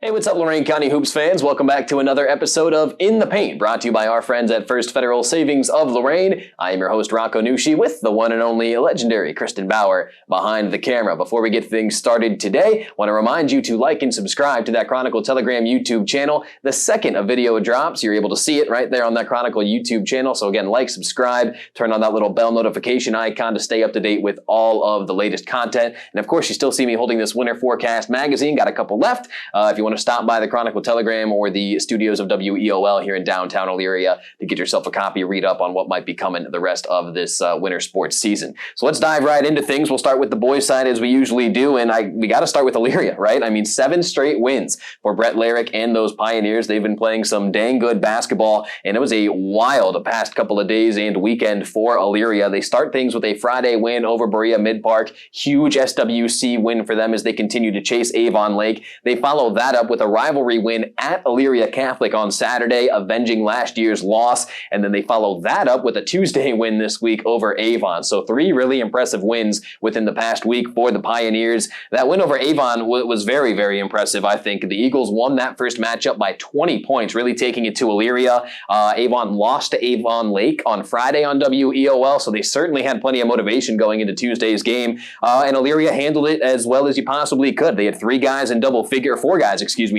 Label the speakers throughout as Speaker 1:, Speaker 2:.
Speaker 1: Hey, what's up, Lorain County Hoops fans? Welcome back to another episode of In the Paint, brought to you by our friends at First Federal Savings of Lorain. I am your host, Rocco Nushi, with the one and only legendary Kristen Bauer behind the camera. Before we get things started today, I want to remind you to like and subscribe to that Chronicle Telegram YouTube channel. The second a video drops, you're able to see it right there on that Chronicle YouTube channel. So again, like, subscribe, turn on that little bell notification icon to stay up to date with all of the latest content. And of course, you still see me holding this Winter Forecast magazine. Got a couple left. If you want to stop by the Chronicle Telegram or the studios of WEOL here in downtown Elyria to get yourself a copy, read up on what might be coming the rest of this winter sports season. So let's dive right into things. We'll start with the boys' side as we usually do, and we got to start with Elyria, right? I mean, 7 straight wins for Brett Larrick and those Pioneers. They've been playing some dang good basketball, and it was a wild past couple of days and weekend for Elyria. They start things with a Friday win over Berea Mid-Park. Huge SWC win for them as they continue to chase Avon Lake. They follow that up with a rivalry win at Elyria Catholic on Saturday, avenging last year's loss, and then they follow that up with a Tuesday win this week over Avon. So 3 really impressive wins within the past week for the Pioneers. That win over Avon was very, very impressive, I think. The Eagles won that first matchup by 20 points, really taking it to Elyria. Avon lost to Avon Lake on Friday on WEOL, so they certainly had plenty of motivation going into Tuesday's game, and Elyria handled it as well as you possibly could. They had 4 guys in double figures.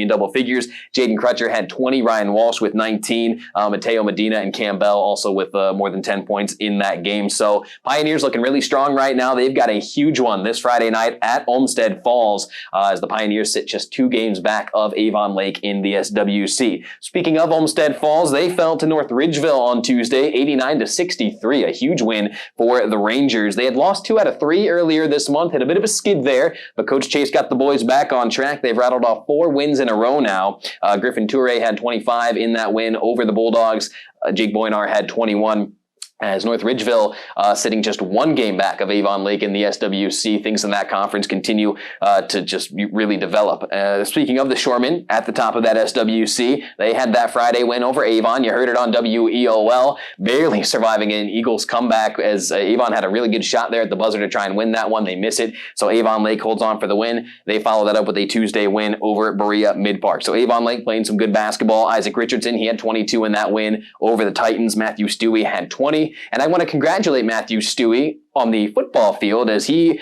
Speaker 1: Double figures. Jaden Crutcher had 20, Ryan Walsh with 19, Mateo Medina and Campbell also with more than 10 points in that game. So Pioneers looking really strong right now. They've got a huge one this Friday night at Olmsted Falls as the Pioneers sit just 2 games back of Avon Lake in the SWC. Speaking of Olmsted Falls, they fell to North Ridgeville on Tuesday, 89-63, a huge win for the Rangers. They had lost 2 out of 3 earlier this month, had a bit of a skid there, but Coach Chase got the boys back on track. They've rattled off 4 wins in a row now. Griffin Toure had 25 in that win over the Bulldogs. Jake Boynar had 21. As North Ridgeville sitting just 1 game back of Avon Lake in the SWC. Things in that conference continue to just really develop. Speaking of the Shoremen, at the top of that SWC, they had that Friday win over Avon. You heard it on WEOL, barely surviving an Eagles comeback as Avon had a really good shot there at the buzzer to try and win that one. They miss it, so Avon Lake holds on for the win. They follow that up with a Tuesday win over Berea Mid-Park. So Avon Lake playing some good basketball. Isaac Richardson, he had 22 in that win over the Titans. Matthew Stewie had 20. And I want to congratulate Matthew Stewie on the football field as he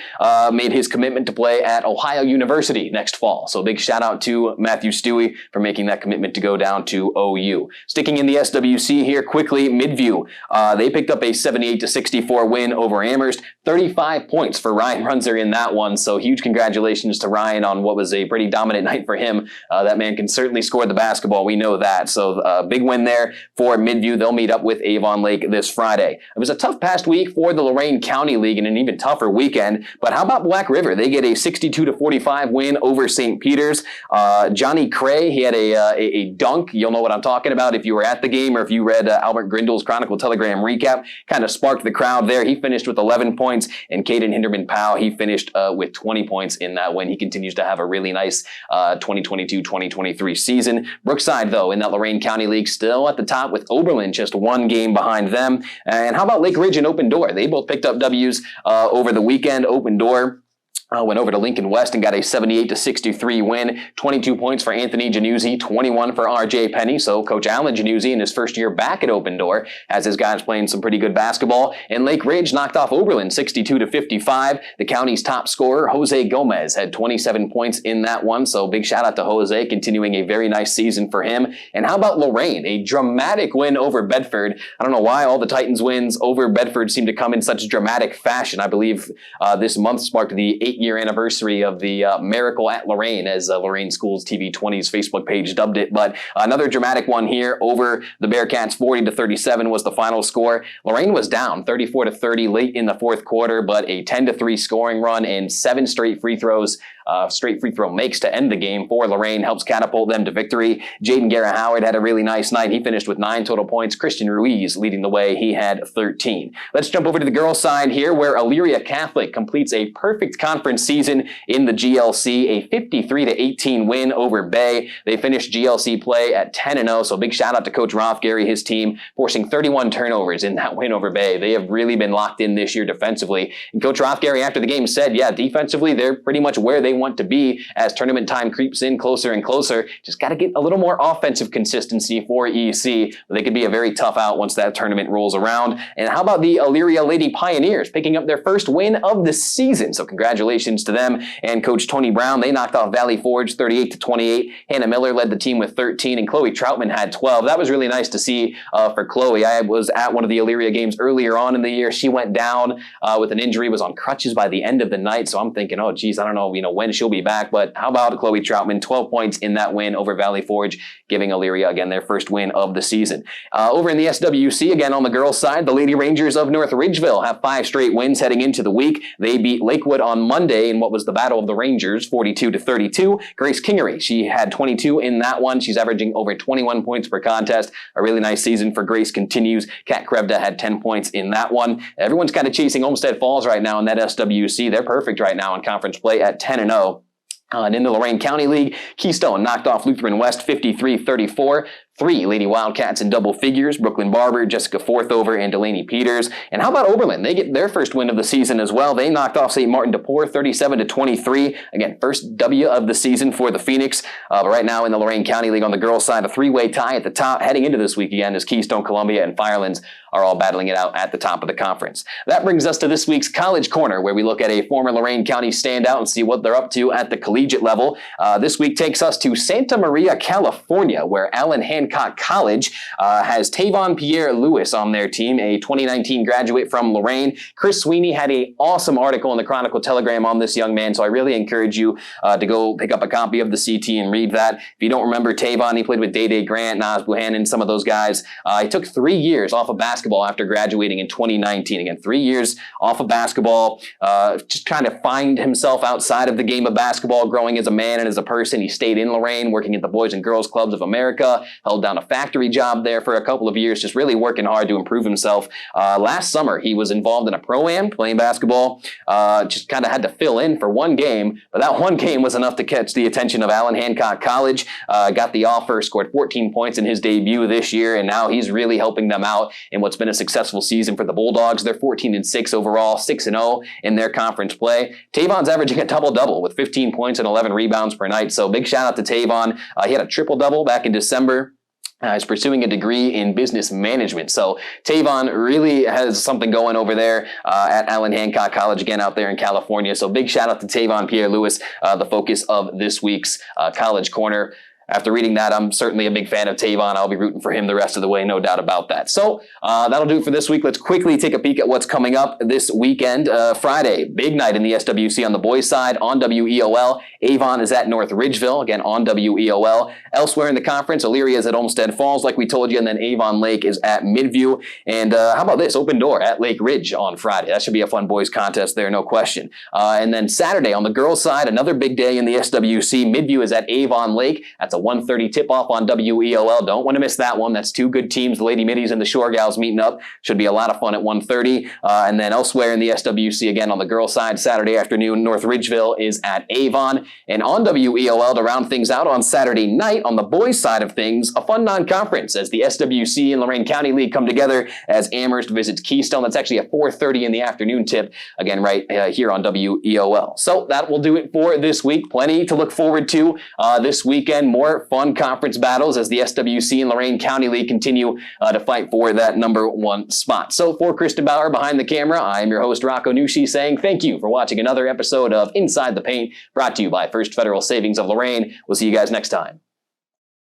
Speaker 1: made his commitment to play at Ohio University next fall. So big shout out to Matthew Stewie for making that commitment to go down to OU. Sticking in the SWC here quickly, Midview, they picked up a 78-64 win over Amherst. 35 points for Ryan Runzer in that one. So huge congratulations to Ryan on what was a pretty dominant night for him. That man can certainly score the basketball. We know that. So big win there for Midview. They'll meet up with Avon Lake this Friday. It was a tough past week for the Lorain County League and an even tougher weekend. But how about Black River? They get a 62-45 win over St. Peter's. Johnny Cray, he had a dunk. You'll know what I'm talking about if you were at the game or if you read Albert Grindel's Chronicle Telegram recap. Kind of sparked the crowd there. He finished with 11 points, and Caden Hinderman-Powell, he finished with 20 points in that win. He continues to have a really nice 2022-2023 season. Brookside, though, in that Lorain County League, still at the top with Oberlin just 1 game behind them. And how about Lake Ridge and Open Door? They both picked up W's over the weekend. Open Door went over to Lincoln West and got a 78-63 win. 22 points for Anthony Januzzi, 21 for R.J. Penny. So Coach Alan Januzzi in his first year back at Open Door has his guys playing some pretty good basketball. And Lake Ridge knocked off Oberlin 62-55. The county's top scorer, Jose Gomez, had 27 points in that one. So big shout out to Jose, continuing a very nice season for him. And how about Lorain? A dramatic win over Bedford. I don't know why all the Titans wins over Bedford seem to come in such dramatic fashion. I believe this month sparked the 8-year anniversary of the Miracle at Lorain, as Lorain Schools TV 20's Facebook page dubbed it. But another dramatic one here over the Bearcats. 40-37 was the final score. Lorain was down 34-30 late in the 4th quarter, but a 10-3 scoring run and 7 straight free throw makes to end the game for Lorain helps catapult them to victory. Jaden Guerra-Howard had a really nice night. He finished with 9 total points. Christian Ruiz leading the way. He had 13. Let's jump over to the girls' side here, where Elyria Catholic completes a perfect conference season in the GLC, a 53-18 win over Bay. They finished GLC play at 10-0, so big shout out to Coach Rolf Gary, his team, forcing 31 turnovers in that win over Bay. They have really been locked in this year defensively. And Coach Rolf Gary after the game said, yeah, defensively, they're pretty much where they want to be as tournament time creeps in closer and closer. Just got to get a little more offensive consistency for EC. They could be a very tough out once that tournament rolls around. And how about the Elyria Lady Pioneers picking up their first win of the season? So congratulations to them and Coach Tony Brown. They knocked off Valley Forge 38-28. Hannah Miller led the team with 13, and Chloe Troutman had 12. That was really nice to see for Chloe. I was at one of the Elyria games earlier on in the year. She went down with an injury, was on crutches by the end of the night. So I'm thinking, oh, geez, I don't know, when she'll be back. But how about Chloe Troutman? 12 points in that win over Valley Forge, giving Elyria, again, their first win of the season. Over in the SWC, again, on the girls' side, the Lady Rangers of North Ridgeville have 5 straight wins heading into the week. They beat Lakewood on Monday in what was the Battle of the Rangers, 42-32. Grace Kingery, she had 22 in that one. She's averaging over 21 points per contest. A really nice season for Grace continues. Kat Krevda had 10 points in that one. Everyone's kind of chasing Olmsted Falls right now in that SWC. They're perfect right now in conference play at 10-0. And in the Lorain County League, Keystone knocked off Lutheran West 53-34. 3 Lady Wildcats in double figures, Brooklyn Barber, Jessica Forthover, and Delaney Peters. And how about Oberlin? They get their first win of the season as well. They knocked off St. Martin DePore 37-23. Again, first W of the season for the Phoenix. But right now in the Lorain County League on the girls' side, a 3-way tie at the top heading into this week again as Keystone, Columbia, and Firelands are all battling it out at the top of the conference. That brings us to this week's College Corner, where we look at a former Lorain County standout and see what they're up to at the collegiate level. This week takes us to Santa Maria, California, where Allen Hancock College has Tavon Pierre Lewis on their team, a 2019 graduate from Lorain. Chris Sweeney had an awesome article in the Chronicle Telegram on this young man, so I really encourage you to go pick up a copy of the CT and read that. If you don't remember Tavon, he played with Day Grant, Nas Buchanan, some of those guys. He took 3 years off of basketball after graduating in 2019. Again, 3 years off of basketball, just trying to find himself outside of the game of basketball, growing as a man and as a person. He stayed in Lorain, working at the Boys and Girls Clubs of America, held down a factory job there for a couple of years, just really working hard to improve himself. Last summer, he was involved in a pro-am playing basketball, just kind of had to fill in for one game, but that one game was enough to catch the attention of Allen Hancock College. Got the offer, scored 14 points in his debut this year, and now he's really helping them out in what's been a successful season for the Bulldogs. They're 14-6 overall, 6-0 in their conference play. Tavon's averaging a double-double with 15 points and 11 rebounds per night, so big shout out to Tavon. He had a triple-double back in December. He's pursuing a degree in business management. So Tavon really has something going over there at Allen Hancock College, again, out there in California. So big shout out to Tavon Pierre Lewis, the focus of this week's College Corner. After reading that, I'm certainly a big fan of Tavon. I'll be rooting for him the rest of the way, no doubt about that. So that'll do it for this week. Let's quickly take a peek at what's coming up this weekend. Friday, big night in the SWC on the boys' side on WEOL. Avon is at North Ridgeville, again on WEOL. Elsewhere in the conference, Elyria is at Olmsted Falls, like we told you, and then Avon Lake is at Midview. And how about this? Open door at Lake Ridge on Friday. That should be a fun boys' contest there, no question. And then Saturday on the girls' side, another big day in the SWC. Midview is at Avon Lake. That's a 1:30 tip-off on WEOL. Don't want to miss that one. That's 2 good teams, the Lady Middies and the Shore Gals meeting up. Should be a lot of fun at 1:30. And then elsewhere in the SWC, again on the girls' side, Saturday afternoon, North Ridgeville is at Avon. And on WEOL, to round things out on Saturday night, on the boys' side of things, a fun non-conference as the SWC and Lorain County League come together as Amherst visits Keystone. That's actually a 4:30 in the afternoon tip, again right here on WEOL. So that will do it for this week. Plenty to look forward to this weekend. More fun conference battles as the SWC and Lorain County League continue to fight for that #1 spot. So for Kristen Bauer behind the camera, I am your host, Rocco Nushi, saying thank you for watching another episode of Inside the Paint, brought to you by First Federal Savings of Lorain. We'll see you guys next time.